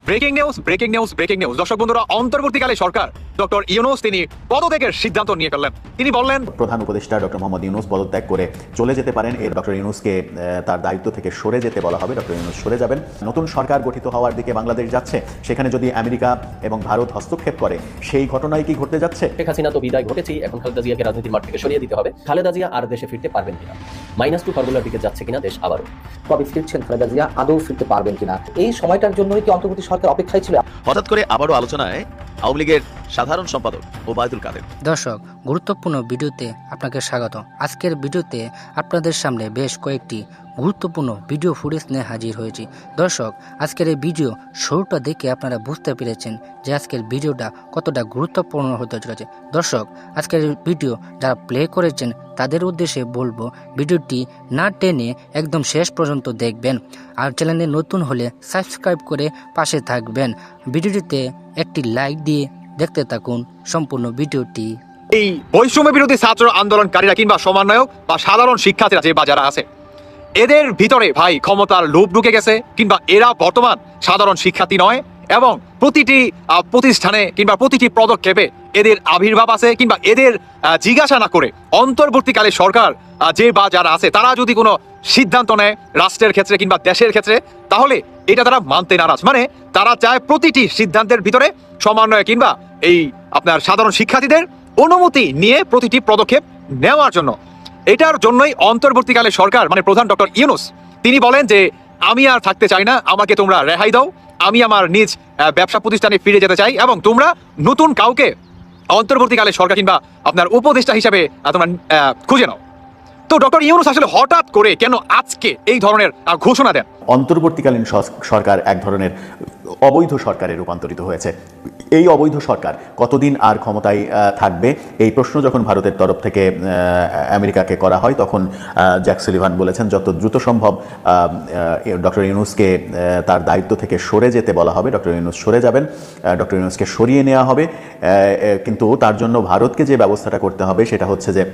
Breaking news দর্শক বন্ধুরা, অন্তর্বর্তীকালে সরকার doctor Yunus তিনি পদত্যাগের সিদ্ধান্ত নিয়ে ফেললেন। তিনি বললেন প্রধান উপদেষ্টা ডক্টর মোহাম্মদ ইউনূস পদত্যাগ করে চলে যেতে পারেন। এর ডক্টর ইউনূসকে তার দায়িত্ব থেকে সরে যেতে বলা হবে। ডক্টর ইউনূস সরে যাবেন। নতুন সরকার গঠিত হওয়ার দিকে বাংলাদেশ যাচ্ছে। সেখানে যদি আমেরিকা এবং ভারত হস্তক্ষেপ করে, সেই ঘটনাই কি ঘটতে যাচ্ছে? শেখ হাসিনা তো বিদায় ঘটেছেই, এখন খালেদা জিয়াকে রাজনীতির মাঠ থেকে সরিয়ে দিতে হবে। খালেদা জিয়া আর দেশে ফিরতে পারবেন কিনা, -2 ফর্মুলার দিকে যাচ্ছে কিনা দেশ আবারও। কবে ফিরছেন খালেদা জিয়া, আদৌ ফিরতে পারবেন কিনা, এই সময়টার জন্যই কি অন্তর্বর্তী সরকার অপেক্ষায় ছিল? হঠাৎ করে আবারও আলোচনায় আওয়ামী লীগের সাধারণ সম্পাদক ওবায়দুল কাদের। দর্শক, গুরুত্বপূর্ণ ভিডিওতে আপনাকে স্বাগত। আজকের ভিডিওতে আপনাদের সামনে বেশ কয়েকটি গুরুত্বপূর্ণ ভিডিও ফুটেজ নিয়ে হাজির হয়েছি। দর্শক, আজকের এই ভিডিও শুরুটা দেখে আপনারা বুঝতে পেরেছেন যে আজকের ভিডিওটা কতটা গুরুত্বপূর্ণ হতে চলেছে। দর্শক, আজকের ভিডিও যারা প্লে করেছেন তাদের উদ্দেশ্যে বলবো, ভিডিওটি না টেনে একদম শেষ পর্যন্ত দেখবেন। আর চ্যানেলে নতুন হলে সাবস্ক্রাইব করে পাশে থাকবেন। ভিডিওটিতে একটি লাইক দিয়ে দেখতে থাকুন সম্পূর্ণ ভিডিওটি। এই বৈষম্য বিরোধী ছাত্র আন্দোলনকারীরা কিংবা সমন্বয়ক বা সাধারণ শিক্ষার্থীরা যে বা যারা আছে, এদের ভিতরে ভাই ক্ষমতার লোভ ঢুকে গেছে, কিংবা এরা বর্তমান সাধারণ শিক্ষার্থী নয় এবং প্রতিটি প্রতিষ্ঠানে কিংবা প্রতিটি পদক্ষেপে এদের আবির্ভাব আছে। কিংবা এদের জিজ্ঞাসা না করে অন্তর্বর্তীকালে সরকার যে বা যারা আছে তারা যদি কোনো সিদ্ধান্ত নেয় রাষ্ট্রের ক্ষেত্রে কিংবা দেশের ক্ষেত্রে, তাহলে এটা তারা মানতে নারাজ। মানে তারা চায় প্রতিটি সিদ্ধান্তের ভিতরে সমন্বয় কিংবা এই আপনার সাধারণ শিক্ষার্থীদের অনুমতি নিয়ে প্রতিটি পদক্ষেপ নেওয়ার জন্য। এটার জন্যই অন্তর্বর্তীকালে সরকার মানে প্রধান ডক্টর ইউনূস তিনি বলেন যে আমি আর থাকতে চাই না, আমাকে তোমরা রেহাই দাও, আমি আমার নিজ ব্যবসা প্রতিষ্ঠানে ফিরে যেতে চাই এবং তোমরা নতুন কাউকে অন্তর্বর্তীকালে সরকার কিংবা আপনার উপদেষ্টা হিসাবে তোমরা খুঁজে নাও। তো ডক্টর ইউনূস আসলে হঠাৎ করে কেন আজকে এই ধরনের ঘোষণা দেন? অন্তর্বর্তীকালীন সরকার এক ধরনের অবৈধ সরকারে রূপান্তরিত হয়েছে। এই অবৈধ সরকার কতদিন আর ক্ষমতায় থাকবে, এই প্রশ্ন যখন ভারতের তরফ থেকে আমেরিকাকে করা হয়, তখন জ্যাক সুলিভান বলেছেন যত দ্রুত সম্ভব ডক্টর ইউনূসকে তার দায়িত্ব থেকে সরে যেতে বলা হবে। ডক্টর ইউনূস সরে যাবেন, ডক্টর ইউনূসকে সরিয়ে নেওয়া হবে। কিন্তু তার জন্য ভারতকে যে ব্যবস্থাটা করতে হবে সেটা হচ্ছে যে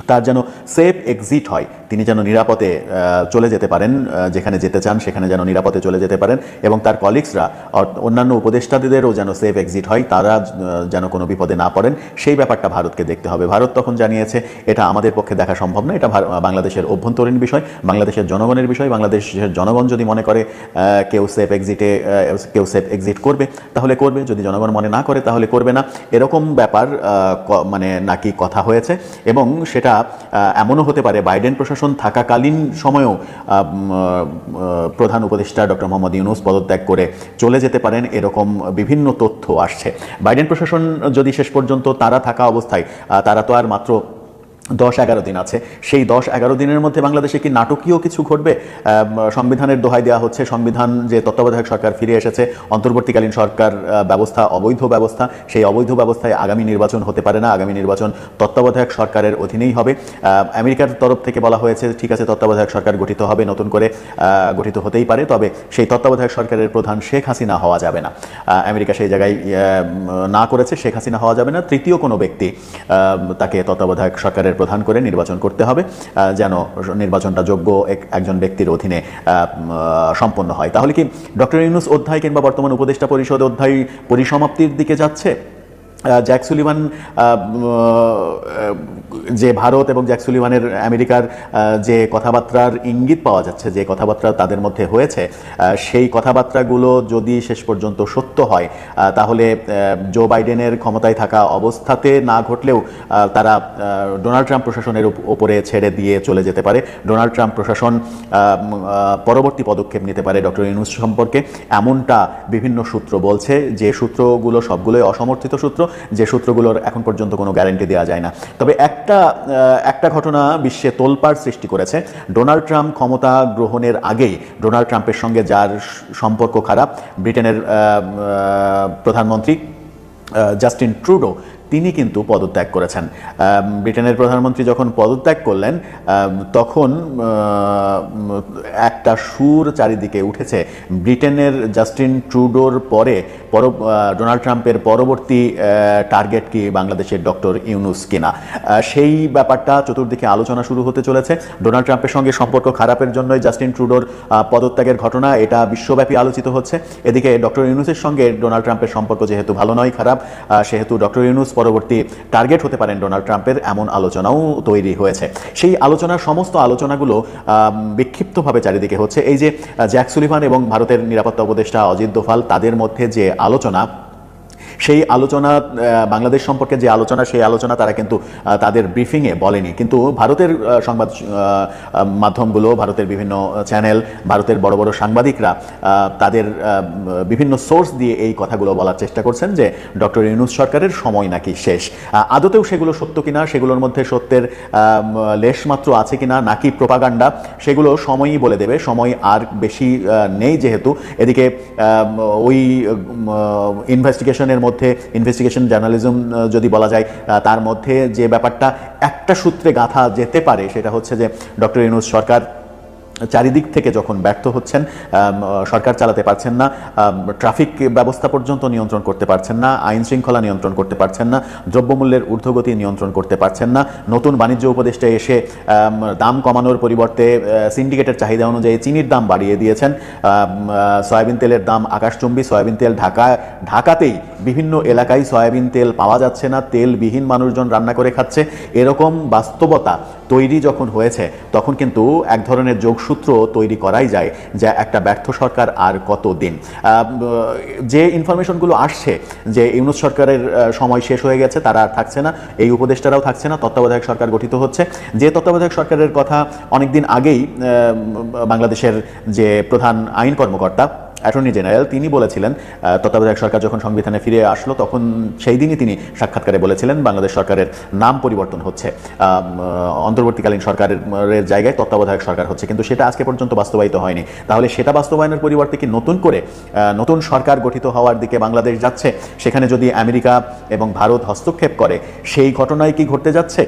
তার যেন সেফ এক্সিট হয়, তিনি যেন নিরাপদে চলে যেতে পারেন, যেখানে যেতে চান সেখানে যেন নিরাপদে চলে যেতে পারেন, এবং তার কলিগসরা অন্যান্য উপদেষ্টাদেরও যেন সেফ এক্সিট হয়, তারা যেন কোনো বিপদে না পড়েন, সেই ব্যাপারটা ভারতকে দেখতে হবে। ভারত তখন জানিয়েছে এটা আমাদের পক্ষে দেখা সম্ভব না, এটা বাংলাদেশের অভ্যন্তরীণ বিষয়, বাংলাদেশের জনগণের বিষয়। বাংলাদেশের জনগণ যদি মনে করে কেউ সেফ এক্সিট করবে তাহলে করবে, যদি জনগণ মনে না করে তাহলে করবে না, এরকম ব্যাপার মানে নাকি কথা হয়েছে। এবং সেটা এমনও হতে পারে বাইডেন প্রশাসন থাকাকালীন সময়েও প্রধান উপদেষ্টা ডক্টর মোহাম্মদ ইউনূস পদত্যাগ করে চলে যেতে পারেন, এরকম বিভিন্ন তথ্য আসছে। বাইডেন প্রশাসন যদি শেষ পর্যন্ত তারা থাকা অবস্থায়, তারা তো আর মাত্র 10-11 দিন আছে, সেই 10-11 দিনের মধ্যে বাংলাদেশে কি নাটকীয় কিছু ঘটবে? সংবিধানের দোহাই দেওয়া হচ্ছে, সংবিধান যে তত্ত্বাবধায়ক সরকার ফিরে এসেছে, অন্তর্বর্তীকালীন সরকার ব্যবস্থা অবৈধ ব্যবস্থা, সেই অবৈধ ব্যবস্থায় আগামী নির্বাচন হতে পারে না, আগামী নির্বাচন তত্ত্বাবধায়ক সরকারের অধীনেই হবে। আমেরিকার তরফ থেকে বলা হয়েছে ঠিক আছে তত্ত্বাবধায়ক সরকার গঠিত হবে, নতুন করে গঠিত হতেই পারে, তবে সেই তত্ত্বাবধায়ক সরকারের প্রধান শেখ হাসিনা হওয়া যাবে না। আমেরিকা সেই জায়গায় না করেছে, শেখ হাসিনা হওয়া যাবে না, তৃতীয় কোনো ব্যক্তি তাকে তত্ত্বাবধায়ক সরকারের প্রধান করে নির্বাচন করতে হবে, যেন নির্বাচনটা যোগ্য একজন ব্যক্তির অধীনে সম্পন্ন হয়। তাহলে কি ডক্টর ইউনূস অধ্যায় কিংবা বর্তমান উপদেষ্টা পরিষদ অধ্যায় পরিসমাপ্তির দিকে যাচ্ছে? জ্যাক সুলিভান যে ভারত এবং জ্যাক সুলিভানের আমেরিকার যে কথাবার্তার ইঙ্গিত পাওয়া যাচ্ছে, যে কথাবার্তা তাদের মধ্যে হয়েছে, সেই কথাবার্তাগুলো যদি শেষ পর্যন্ত সত্য হয় তাহলে জো বাইডেনের ক্ষমতায় থাকা অবস্থাতে না ঘটলেও তারা ডোনাল্ড ট্রাম্প প্রশাসনের ওপরে ছেড়ে দিয়ে চলে যেতে পারে। ডোনাল্ড ট্রাম্প প্রশাসন পরবর্তী পদক্ষেপ নিতে পারে ডক্টর ইউনূস সম্পর্কে, এমনটা বিভিন্ন সূত্র বলছে। যে সূত্রগুলো সবগুলোই অসমর্থিত সূত্র, যে সূত্রগুলোর এখন পর্যন্ত কোনো গ্যারান্টি দেওয়া যায় না। তবে একটা ঘটনা বিশ্বে তোলপাড় সৃষ্টি করেছে। ডোনাল্ড ট্রাম্প ক্ষমতা গ্রহণের আগেই ডোনাল্ড ট্রাম্পের সঙ্গে যার সম্পর্ক খারাপ, ব্রিটেনের প্রধানমন্ত্রী জাস্টিন ট্রুডো, তিনি কিন্তু পদত্যাগ করেছেন। ব্রিটেনের প্রধানমন্ত্রী যখন পদত্যাগ করলেন তখন একটা সুর চারিদিকে উঠেছে ব্রিটেনের জাস্টিন ট্রুডোর পরে ডোনাল্ড ট্রাম্পের পরবর্তী টার্গেট কি বাংলাদেশের ডক্টর ইউনূস কিনা। সেই ব্যাপারটা চতুর্দিকে আলোচনা শুরু হতে চলেছে। ডোনাল্ড ট্রাম্পের সঙ্গে সম্পর্ক খারাপের জন্যই জাস্টিন ট্রুডোর পদত্যাগের ঘটনা, এটা বিশ্বব্যাপী আলোচিত হচ্ছে। এদিকে ডক্টর ইউনূসের সঙ্গে ডোনাল্ড ট্রাম্পের সম্পর্ক যেহেতু ভালো নয়, খারাপ, সেহেতু ডক্টর ইউনূস পরবর্তী টার্গেট হতে পারেন ডোনাল্ড ট্রাম্পের, এমন আলোচনাও তৈরি হয়েছে। সেই আলোচনার সমস্ত আলোচনাগুলো বিক্ষিপ্তভাবে চারিদিকে হচ্ছে। এই যে জ্যাক সুলিভান এবং ভারতের নিরাপত্তা উপদেষ্টা অজিত দোভাল, তাদের মধ্যে যে আলোচনা, সেই আলোচনা, বাংলাদেশ সম্পর্কে যে আলোচনা, সেই আলোচনা তারা কিন্তু তাদের ব্রিফিংয়ে বলেনি। কিন্তু ভারতের সংবাদ মাধ্যমগুলো, ভারতের বিভিন্ন চ্যানেল, ভারতের বড় বড় সাংবাদিকরা তাদের বিভিন্ন সোর্স দিয়ে এই কথাগুলো বলার চেষ্টা করছেন যে ডক্টর ইউনূস সরকারের সময় নাকি শেষ। আদতেও সেগুলো সত্য কিনা, সেগুলোর মধ্যে সত্যের লেশমাত্র আছে কিনা, নাকি প্রোপাগান্ডা, সেগুলো সময়ই বলে দেবে। সময় আর বেশি নেই যেহেতু। এদিকে ওই ইনভেস্টিগেশন জার্নালিজম যদি বলা যায়, তার মধ্যে যে ব্যাপারটা একটা সূত্রে গাঁথা যেতে পারে সেটা হচ্ছে যে ডক্টর ইউনূস সরকার চারিদিক থেকে যখন ব্যর্থ হচ্ছেন, সরকার চালাতে পারছেন না, ট্রাফিক ব্যবস্থা পর্যন্ত নিয়ন্ত্রণ করতে পারছেন না, আইন শৃঙ্খলা নিয়ন্ত্রণ করতে পারছেন না, দ্রব্যমূল্যের ঊর্ধ্বগতি নিয়ন্ত্রণ করতে পারছেন না, নতুন বাণিজ্য উপদেষ্টা এসে দাম কমানোর পরিবর্তে সিন্ডিকেটের চাহিদা অনুযায়ী চিনির দাম বাড়িয়ে দিয়েছেন, সয়াবিন তেলের দাম আকাশচুম্বী, সয়াবিন তেল ঢাকাতেই বিভিন্ন এলাকায় সয়াবিন তেল পাওয়া যাচ্ছে না, তেলবিহীন মানুষজন রান্না করে খাচ্ছে। এরকম বাস্তবতা তৈরি যখন হয়েছে তখন কিন্তু এক ধরনের যোগসূত্র তৈরি করাই যায় যে একটা ব্যর্থ সরকার আর কতদিন। যে ইনফরমেশনগুলো আসছে যে ইউনূস সরকারের সময় শেষ হয়ে গেছে, তারা আর থাকছে না, এই উপদেষ্টারাও থাকছে না, তত্ত্বাবধায়ক সরকার গঠিত হচ্ছে। যে তত্ত্বাবধায়ক সরকারের কথা অনেকদিন আগেই বাংলাদেশের যে প্রধান আইন কর্মকর্তা অ্যাটর্নি জেনারেল তিনি বলেছিলেন, তত্ত্বাবধায়ক সরকার যখন সংবিধানে ফিরে আসলো তখন সেই দিনই তিনি সাক্ষাৎকারে বলেছিলেন বাংলাদেশ সরকারের নাম পরিবর্তন হচ্ছে, অন্তর্বর্তীকালীন সরকারের জায়গায় তত্ত্বাবধায়ক সরকার হচ্ছে, কিন্তু সেটা আজকে পর্যন্ত বাস্তবায়িত হয়নি। তাহলে সেটা বাস্তবায়নের পরিবর্তে কি নতুন সরকার গঠিত হওয়ার দিকে বাংলাদেশ যাচ্ছে? সেখানে যদি আমেরিকা এবং ভারত হস্তক্ষেপ করে, সেই ঘটনায় কি ঘটতে যাচ্ছে?